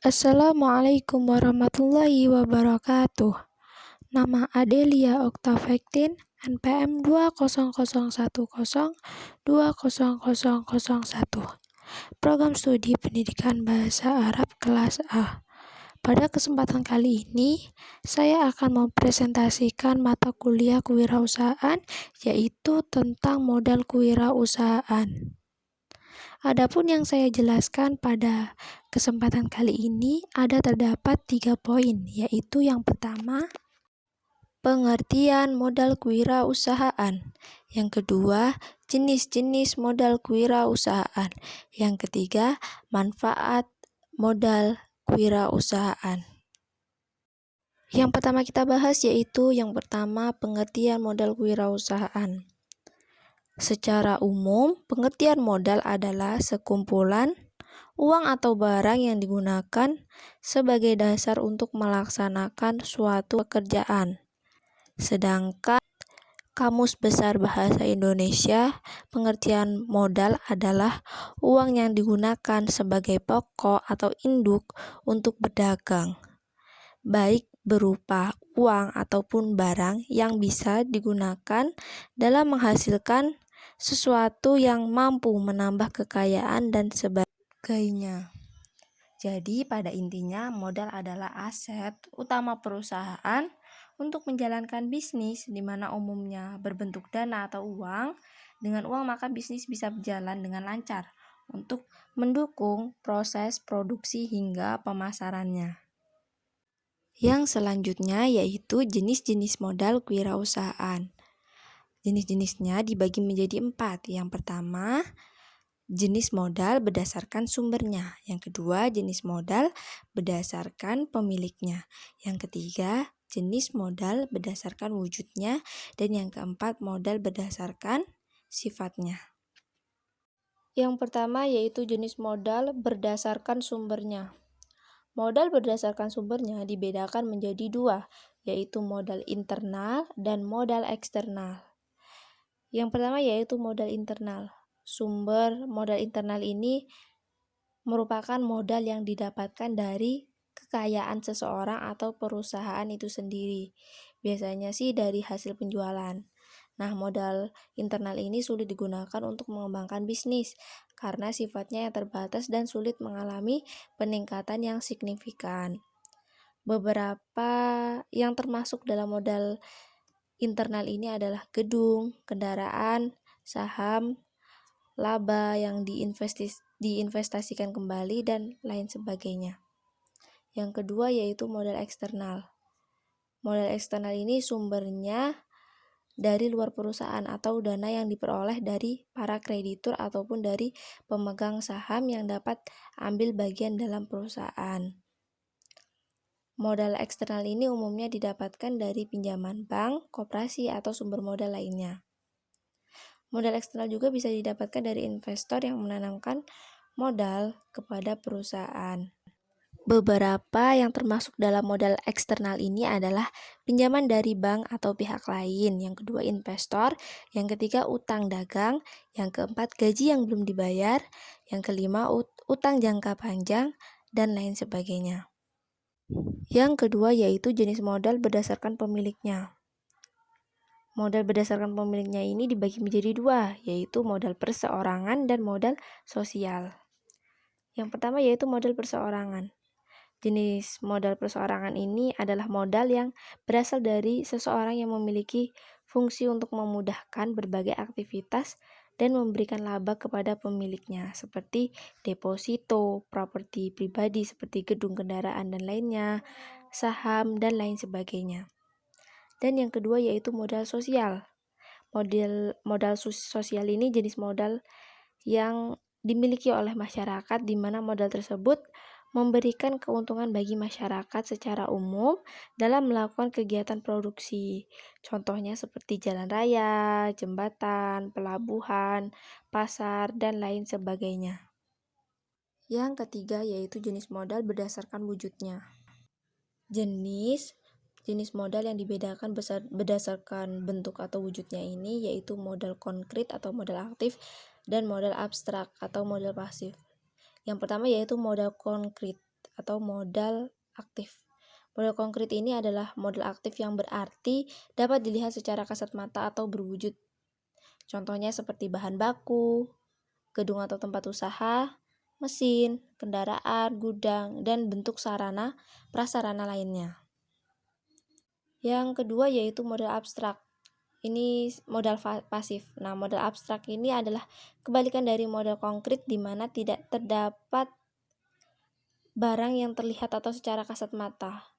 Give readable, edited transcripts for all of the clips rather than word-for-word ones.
Assalamualaikum warahmatullahi wabarakatuh. Nama Adelia Oktavektin, NPM 200102001. Program Studi Pendidikan Bahasa Arab kelas A. Pada kesempatan kali ini, saya akan mempresentasikan mata kuliah kewirausahaan, yaitu tentang modal kewirausahaan. Adapun yang saya jelaskan pada kesempatan kali ini terdapat 3 poin, yaitu yang pertama, pengertian modal kewirausahaan. Yang kedua, jenis-jenis modal kewirausahaan. Yang ketiga, manfaat modal kewirausahaan. Yang pertama kita bahas yaitu yang pertama, pengertian modal kewirausahaan. Secara umum, pengertian modal adalah sekumpulan uang atau barang yang digunakan sebagai dasar untuk melaksanakan suatu pekerjaan. Sedangkan Kamus Besar Bahasa Indonesia, pengertian modal adalah uang yang digunakan sebagai pokok atau induk untuk berdagang, baik berupa uang ataupun barang yang bisa digunakan dalam menghasilkan sesuatu yang mampu menambah kekayaan dan sebagainya. Jadi pada intinya modal adalah aset utama perusahaan untuk menjalankan bisnis, di mana umumnya berbentuk dana atau uang. Dengan uang maka bisnis bisa berjalan dengan lancar untuk mendukung proses produksi hingga pemasarannya. Yang selanjutnya yaitu jenis-jenis modal kewirausahaan. Jenis-jenisnya dibagi menjadi 4. Yang pertama, jenis modal berdasarkan sumbernya. Yang kedua, jenis modal berdasarkan pemiliknya. Yang ketiga, jenis modal berdasarkan wujudnya. Dan yang keempat, modal berdasarkan sifatnya. Yang pertama yaitu jenis modal berdasarkan sumbernya. Modal berdasarkan sumbernya dibedakan menjadi 2, yaitu modal internal dan modal eksternal. Yang pertama yaitu modal internal. Sumber modal internal ini merupakan modal yang didapatkan dari kekayaan seseorang atau perusahaan itu sendiri. Biasanya sih dari hasil penjualan. Nah, modal internal ini sulit digunakan untuk mengembangkan bisnis karena sifatnya yang terbatas dan sulit mengalami peningkatan yang signifikan. Beberapa yang termasuk dalam modal internal ini adalah gedung, kendaraan, saham, laba yang diinvestasikan kembali, dan lain sebagainya. Yang kedua yaitu modal eksternal. Modal eksternal ini sumbernya dari luar perusahaan atau dana yang diperoleh dari para kreditur ataupun dari pemegang saham yang dapat ambil bagian dalam perusahaan. Modal eksternal ini umumnya didapatkan dari pinjaman bank, koperasi, atau sumber modal lainnya. Modal eksternal juga bisa didapatkan dari investor yang menanamkan modal kepada perusahaan. Beberapa yang termasuk dalam modal eksternal ini adalah pinjaman dari bank atau pihak lain, yang kedua investor, yang ketiga utang dagang, yang keempat gaji yang belum dibayar, yang kelima utang jangka panjang, dan lain sebagainya. Yang kedua yaitu jenis modal berdasarkan pemiliknya. Modal berdasarkan pemiliknya ini dibagi menjadi 2, yaitu modal perseorangan dan modal sosial. Yang pertama yaitu modal perseorangan. Jenis modal perseorangan ini adalah modal yang berasal dari seseorang yang memiliki fungsi untuk memudahkan berbagai aktivitas dan memberikan laba kepada pemiliknya, seperti deposito, properti pribadi seperti gedung, kendaraan, dan lainnya, saham, dan lain sebagainya. Dan yang kedua yaitu modal sosial. Modal sosial ini jenis modal yang dimiliki oleh masyarakat, di mana modal tersebut memberikan keuntungan bagi masyarakat secara umum dalam melakukan kegiatan produksi. Contohnya seperti jalan raya, jembatan, pelabuhan, pasar, dan lain sebagainya. Yang ketiga yaitu jenis modal berdasarkan wujudnya. Jenis modal yang dibedakan berdasarkan bentuk atau wujudnya ini yaitu modal konkret atau modal aktif dan modal abstrak atau modal pasif. Yang pertama yaitu modal konkret. atau modal aktif. Modal konkret ini adalah modal aktif yang berarti dapat dilihat secara kasat mata atau berwujud. Contohnya seperti bahan baku, gedung atau tempat usaha, mesin, kendaraan, gudang, dan bentuk sarana prasarana lainnya. Yang kedua yaitu modal abstrak. Ini modal pasif. Nah, modal abstrak ini adalah kebalikan dari modal konkret di mana tidak terdapat barang yang terlihat atau secara kasat mata.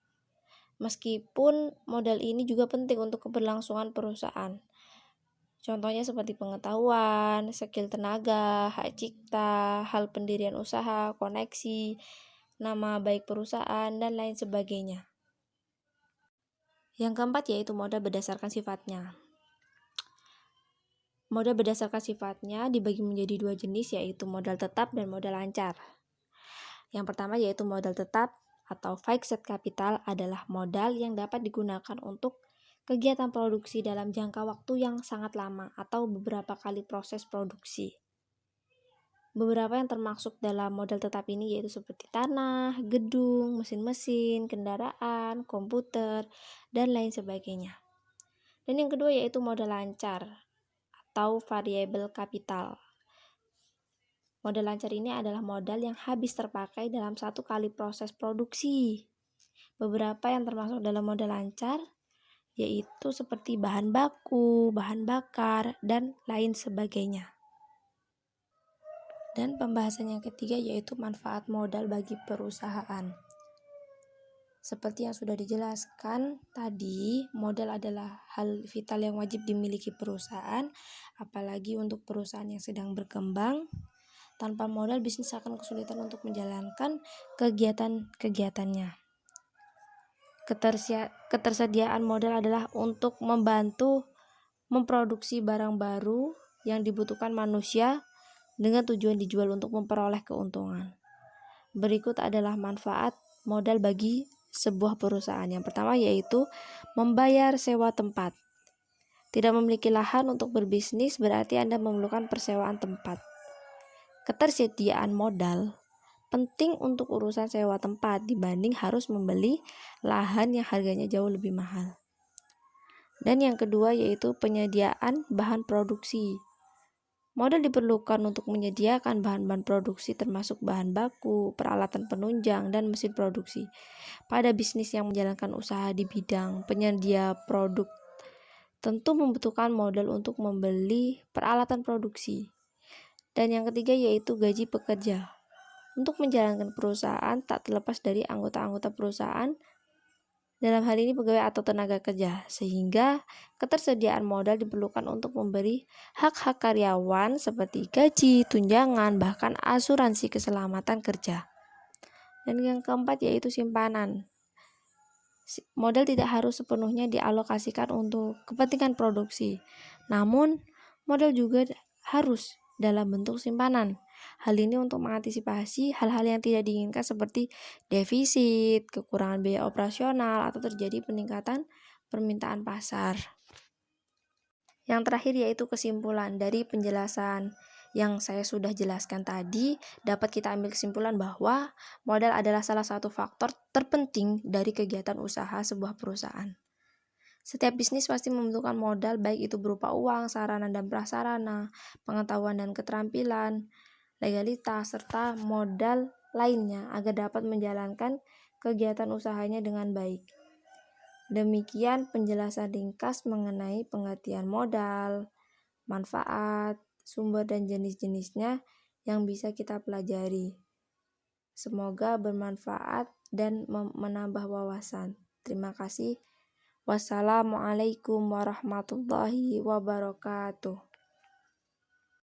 Meskipun modal ini juga penting untuk keberlangsungan perusahaan. Contohnya seperti pengetahuan, skill tenaga, hak cipta, hal pendirian usaha, koneksi, nama baik perusahaan, dan lain sebagainya. Yang keempat yaitu modal berdasarkan sifatnya. Modal berdasarkan sifatnya dibagi menjadi dua jenis, yaitu modal tetap dan modal lancar. Yang pertama yaitu modal tetap atau fixed capital adalah modal yang dapat digunakan untuk kegiatan produksi dalam jangka waktu yang sangat lama atau beberapa kali proses produksi. Beberapa yang termasuk dalam modal tetap ini yaitu seperti tanah, gedung, mesin-mesin, kendaraan, komputer, dan lain sebagainya. Dan yang kedua yaitu modal lancar atau variable capital. Modal lancar ini adalah modal yang habis terpakai dalam satu kali proses produksi. Beberapa yang termasuk dalam modal lancar yaitu seperti bahan baku, bahan bakar, dan lain sebagainya. Dan pembahasan yang ketiga yaitu manfaat modal bagi perusahaan. Seperti yang sudah dijelaskan tadi, modal adalah hal vital yang wajib dimiliki perusahaan, apalagi untuk perusahaan yang sedang berkembang. Tanpa modal, bisnis akan kesulitan untuk menjalankan kegiatan-kegiatannya. Ketersediaan modal adalah untuk membantu memproduksi barang baru yang dibutuhkan manusia dengan tujuan dijual untuk memperoleh keuntungan. Berikut adalah manfaat modal bagi sebuah perusahaan. Yang pertama yaitu membayar sewa tempat. Tidak memiliki lahan untuk berbisnis berarti Anda memerlukan persewaan tempat. Ketersediaan modal penting untuk urusan sewa tempat dibanding harus membeli lahan yang harganya jauh lebih mahal. Dan yang kedua yaitu penyediaan bahan produksi. Modal diperlukan untuk menyediakan bahan-bahan produksi termasuk bahan baku, peralatan penunjang, dan mesin produksi. Pada bisnis yang menjalankan usaha di bidang penyedia produk, tentu membutuhkan modal untuk membeli peralatan produksi. Dan yang ketiga yaitu gaji pekerja. Untuk menjalankan perusahaan tak terlepas dari anggota-anggota perusahaan, dalam hal ini pegawai atau tenaga kerja, sehingga ketersediaan modal diperlukan untuk memberi hak-hak karyawan seperti gaji, tunjangan, bahkan asuransi keselamatan kerja. Dan yang keempat yaitu simpanan. Modal tidak harus sepenuhnya dialokasikan untuk kepentingan produksi, namun modal juga harus dalam bentuk simpanan. Hal ini untuk mengantisipasi hal-hal yang tidak diinginkan seperti defisit, kekurangan biaya operasional, atau terjadi peningkatan permintaan pasar. Yang terakhir yaitu kesimpulan dari penjelasan yang saya sudah jelaskan tadi, dapat kita ambil kesimpulan bahwa modal adalah salah satu faktor terpenting dari kegiatan usaha sebuah perusahaan. Setiap bisnis pasti membutuhkan modal, baik itu berupa uang, sarana dan prasarana, pengetahuan dan keterampilan, legalitas, serta modal lainnya agar dapat menjalankan kegiatan usahanya dengan baik. Demikian penjelasan ringkas mengenai pengertian modal, manfaat, sumber dan jenis-jenisnya yang bisa kita pelajari. Semoga bermanfaat dan menambah wawasan. Terima kasih. Wassalamualaikum warahmatullahi wabarakatuh.